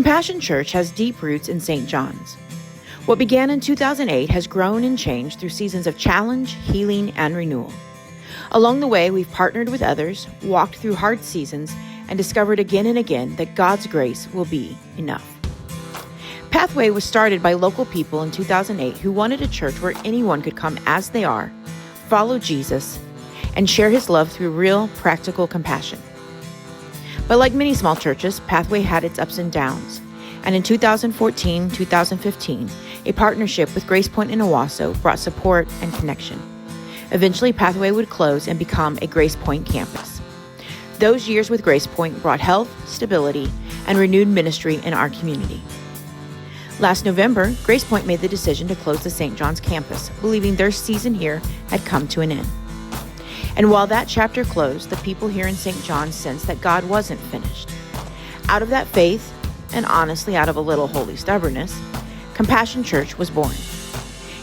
Compassion Church has deep roots in St. John's. What began in 2008 has grown and changed through seasons of challenge, healing, and renewal. Along the way, we've partnered with others, walked through hard seasons, and discovered again and again that God's grace will be enough. Pathway was started by local people in 2008 who wanted a church where anyone could come as they are, follow Jesus, and share his love through real, practical compassion. But like many small churches, Pathway had its ups and downs. And in 2014-2015, a partnership with Grace Point in Owasso brought support and connection. Eventually, Pathway would close and become a Grace Point campus. Those years with Grace Point brought health, stability, and renewed ministry in our community. Last November, Grace Point made the decision to close the St. John's campus, believing their season here had come to an end. And while that chapter closed, the people here in St. John's sensed that God wasn't finished. Out of that faith, and honestly out of a little holy stubbornness, Compassion Church was born.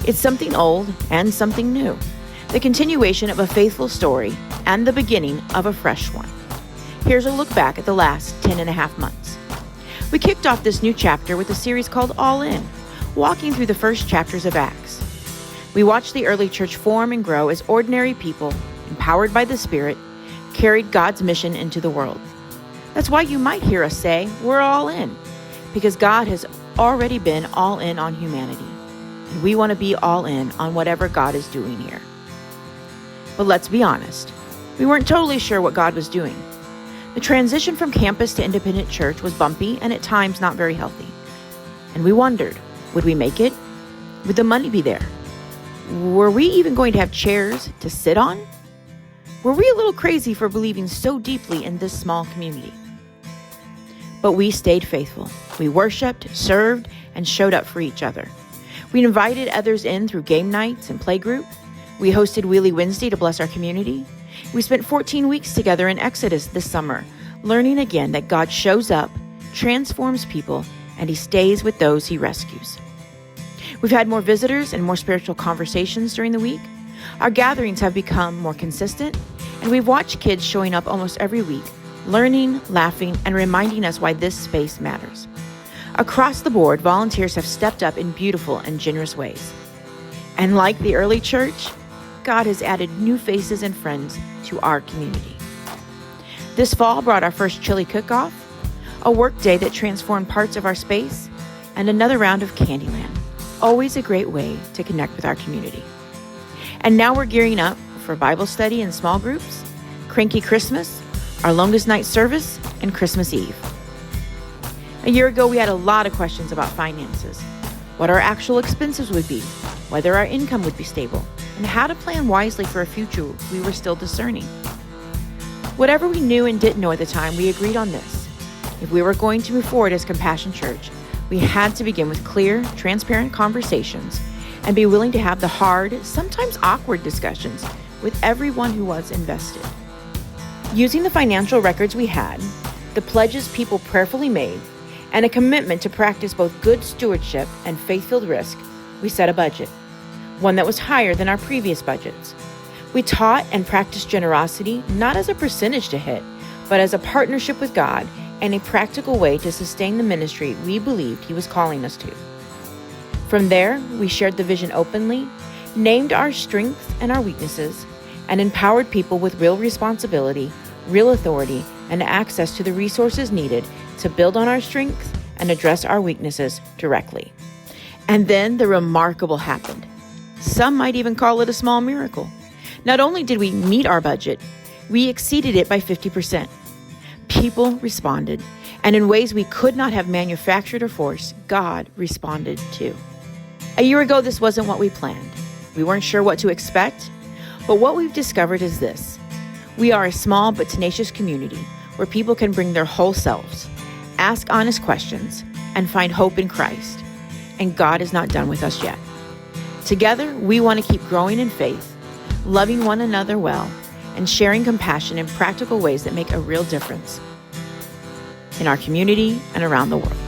It's something old and something new, the continuation of a faithful story and the beginning of a fresh one. Here's a look back at the last 10 and a half months. We kicked off this new chapter with a series called All In, walking through the first chapters of Acts. We watched the early church form and grow as ordinary people, empowered by the Spirit, carried God's mission into the world. That's why you might hear us say, we're all in, because God has already been all in on humanity, and we want to be all in on whatever God is doing here. But let's be honest, we weren't totally sure what God was doing. The transition from campus to independent church was bumpy and at times not very healthy. And we wondered, would we make it? Would the money be there? Were we even going to have chairs to sit on? Were we a little crazy for believing so deeply in this small community? But we stayed faithful. We worshiped, served, and showed up for each other. We invited others in through game nights and playgroup. We hosted Wheelie Wednesday to bless our community. We spent 14 weeks together in Exodus this summer, learning again that God shows up, transforms people, and he stays with those he rescues. We've had more visitors and more spiritual conversations during the week. Our gatherings have become more consistent, and we've watched kids showing up almost every week, learning, laughing, and reminding us why this space matters. Across the board, volunteers have stepped up in beautiful and generous ways. And like the early church, God has added new faces and friends to our community. This fall brought our first chili cook-off, a work day that transformed parts of our space, and another round of Candyland, always a great way to connect with our community. And now we're gearing up for Bible study in small groups, Cranky Christmas, our longest night service, and Christmas Eve. A year ago, we had a lot of questions about finances, what our actual expenses would be, whether our income would be stable, and how to plan wisely for a future we were still discerning. Whatever we knew and didn't know at the time, we agreed on this. If we were going to move forward as Compassion Church, we had to begin with clear, transparent conversations and be willing to have the hard, sometimes awkward discussions with everyone who was invested. Using the financial records we had, the pledges people prayerfully made, and a commitment to practice both good stewardship and faith-filled risk, we set a budget, one that was higher than our previous budgets. We taught and practiced generosity not as a percentage to hit, but as a partnership with God and a practical way to sustain the ministry we believed he was calling us to. From there, we shared the vision openly, named our strengths and our weaknesses, and empowered people with real responsibility, real authority, and access to the resources needed to build on our strengths and address our weaknesses directly. And then the remarkable happened. Some might even call it a small miracle. Not only did we meet our budget, we exceeded it by 50%. People responded, and in ways we could not have manufactured or forced, God responded too. A year ago, this wasn't what we planned. We weren't sure what to expect, but what we've discovered is this. We are a small but tenacious community where people can bring their whole selves, ask honest questions, and find hope in Christ. And God is not done with us yet. Together, we want to keep growing in faith, loving one another well, and sharing compassion in practical ways that make a real difference in our community and around the world.